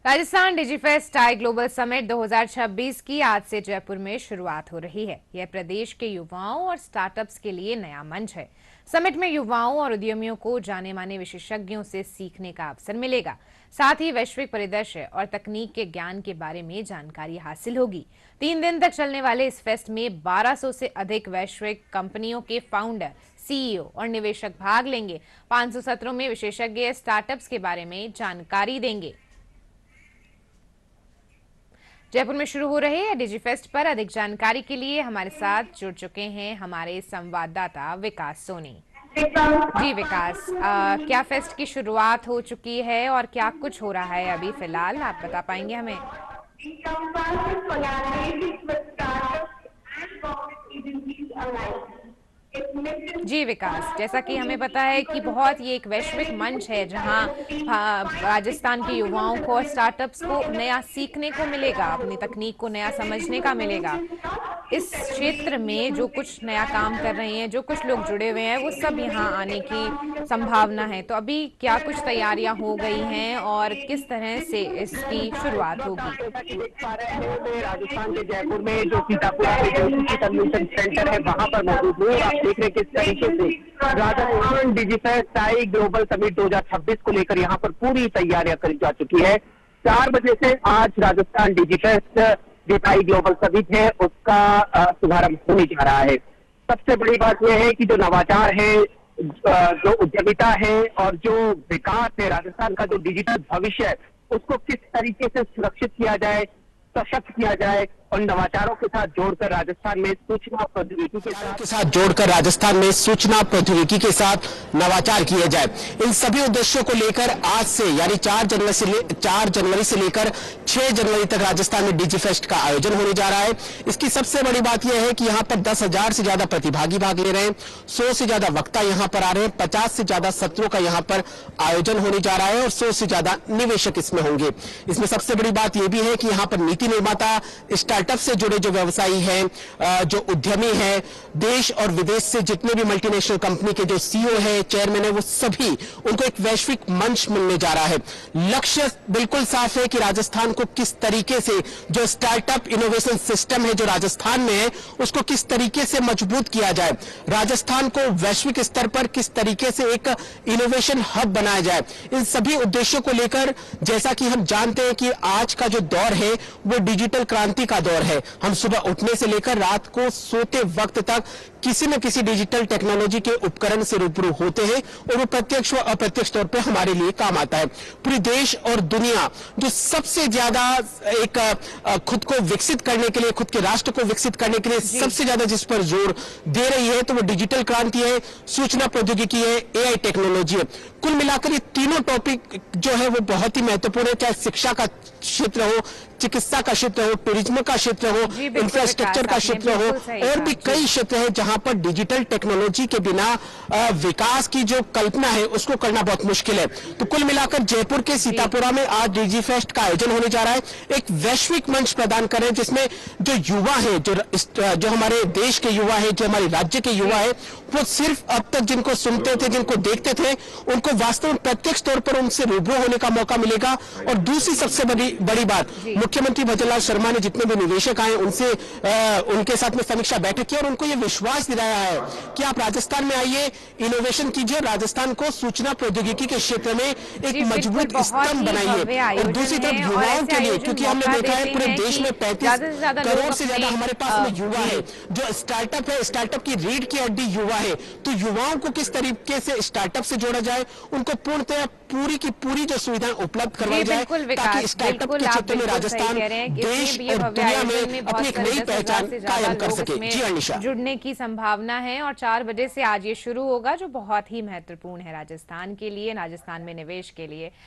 Rajasthan Digifest tie global summit 2026 की आज से जयपुर में शुरुआत हो रही है। यह प्रदेश के युवाओं और स्टार्टअप्स के लिए नया मंच है। समिट में युवाओं और उद्यमियों को जाने माने विशेषज्ञों से सीखने का अवसर मिलेगा। साथ ही वैश्विक परिदृश्य और तकनीक के ज्ञान के बारे में जानकारी हासिल होगी। 3 दिन तक चलने वाले इस फेस्ट में 1200 से अधिक वैश्विक कंपनियों के फाउंडर, सीईओ और निवेशक भाग लेंगे। 500 सत्रों में विशेषज्ञ स्टार्टअप्स के बारे में जानकारी देंगे। जयपुर में शुरू हो रहे डिजिफेस्ट पर अधिक जानकारी के लिए हमारे साथ जुड़ चुके हैं हमारे संवाददाता विकास सोनी। जी विकास, क्या फेस्ट की शुरुआत हो चुकी है और क्या कुछ हो रहा है अभी फिलहाल, आप बता पाएंगे हमें? जी विकास, जैसा कि हमें पता है कि बहुत ये एक वैश्विक मंच है जहां राजस्थान के युवाओं को और स्टार्टअप्स को नया सीखने को मिलेगा, अपनी तकनीक को नया समझने का मिलेगा। इस क्षेत्र में जो कुछ नया काम कर रहे हैं, जो कुछ लोग जुड़े हुए हैं, वो सब यहाँ आने की संभावना है। तो अभी क्या कुछ तैयारियां हो गई हैं और किस तरह से इसकी शुरुआत होगी? देख पा रहे हैं मैं राजस्थान के जयपुर में जो सीतापुरा कन्वेंशन सेंटर है वहां पर मौजूद हूँ। आप देख रहे हैं किस तरीके से Rajasthan Digifest tie global summit 2026 को लेकर यहाँ पर पूरी तैयारियां करी जा चुकी है। 4 बजे से आज राजस्थान डिजिफेस्ट जो टाई ग्लोबल समिट है उसका शुभारंभ होने जा रहा है। सबसे बड़ी बात यह है कि जो नवाचार है, जो उद्यमिता है और जो विकास है, राजस्थान का जो डिजिटल भविष्य है उसको किस तरीके से सुरक्षित किया जाए, सशक्त किया जाए और नवाचारों के साथ जोड़कर राजस्थान में सूचना प्रौद्योगिकी के साथ नवाचार किए जाए। इन सभी उद्देश्यों को लेकर आज से यानी 4 जनवरी से लेकर 6 जनवरी तक राजस्थान में डिजिफेस्ट का आयोजन होने जा रहा है। इसकी सबसे बड़ी बात यह है कि यहाँ पर 10,000 से ज्यादा प्रतिभागी भाग ले रहे हैं, 100 से ज्यादा वक्ता यहाँ पर आ रहे हैं, 50 से ज्यादा सत्रों का यहाँ पर आयोजन होने जा रहा है और 100 से ज्यादा निवेशक इसमें होंगे। इसमें सबसे बड़ी बात यह भी है कि यहाँ पर नीति निर्माता, स्टार्टअप से जुड़े जो व्यवसायी हैं, जो उद्यमी हैं, देश और विदेश से जितने भी मल्टीनेशनल कंपनी के जो सीईओ है, चेयरमैन है, वो सभी उनको एक वैश्विक मंच मिलने जा रहा है। लक्ष्य बिल्कुल साफ है कि राजस्थान को किस तरीके से जो स्टार्टअप इनोवेशन सिस्टम है जो राजस्थान में है उसको किस तरीके से मजबूत किया जाए, राजस्थान को वैश्विक स्तर पर किस तरीके से एक इनोवेशन हब बनाया जाए। इन सभी उद्देश्यों को लेकर जैसा कि हम जानते हैं कि आज का जो दौर है वो डिजिटल क्रांति का दौर है। हम सुबह उठने से लेकर रात को सोते वक्त तक किसी न किसी डिजिटल टेक्नोलॉजी के उपकरण से रूबरू होते हैं और वो प्रत्यक्ष व अप्रत्यक्ष तौर पे हमारे लिए काम आता है। पूरी देश और दुनिया जो सबसे ज्यादा एक खुद को विकसित करने के लिए, खुद के राष्ट्र को विकसित करने के लिए सबसे ज्यादा जिस पर जोर दे रही है तो वो डिजिटल क्रांति है, सूचना प्रौद्योगिकी है, एआई टेक्नोलॉजी है। कुल मिलाकर ये तीनों टॉपिक जो है वो बहुत ही महत्वपूर्ण है, चाहे शिक्षा का क्षेत्र हो, चिकित्सा का क्षेत्र हो, टूरिज्म का क्षेत्र हो, इंफ्रास्ट्रक्चर का क्षेत्र हो और भी कई क्षेत्र है जहां पर डिजिटल टेक्नोलॉजी के बिना विकास की जो कल्पना है उसको करना बहुत मुश्किल है। तो कुल मिलाकर जयपुर के सीतापुरा में आज डिजिफेस्ट का आयोजन होने जा रहा है। एक वैश्विक मंच प्रदान कर रहे हैं जिसमें जो युवा है, जो हमारे देश के युवा है, जो हमारे राज्य के युवा है, वो सिर्फ अब तक जिनको सुनते थे, जिनको देखते थे, उनको वास्तव में प्रत्यक्ष तौर पर उनसे रूबरू होने का मौका मिलेगा। और दूसरी सबसे बड़ी बात, मुख्यमंत्री भजनलाल शर्मा ने जितने भी निवेशक आए उनसे उनके साथ में समीक्षा बैठक की और उनको ये विश्वास दिलाया है कि आप राजस्थान में आइए, इनोवेशन कीजिए, राजस्थान को सूचना प्रौद्योगिकी के क्षेत्र में एक मजबूत स्तंभ बनाइए। और दूसरी तरफ युवाओं के लिए, क्योंकि हमने देखा है पूरे देश में 35 करोड़ से ज्यादा हमारे पास में युवा है, जो स्टार्टअप है, स्टार्टअप की रीढ़ की हड्डी युवा है। तो युवाओं को किस तरीके से स्टार्टअप से जोड़ा जाए, उनको पूर्णतः पूरी की पूरी जो सुविधाएं उपलब्ध करवाई जाए ताकि स्टार्टअप के क्षेत्र में राजस्थान देश और दुनिया में अपनी एक नई पहचान कायम कर सके। जी अनिशा, जुड़ने की संभावना है और 4 बजे से आज ये शुरू होगा जो बहुत ही महत्वपूर्ण है राजस्थान के लिए, राजस्थान में निवेश के लिए।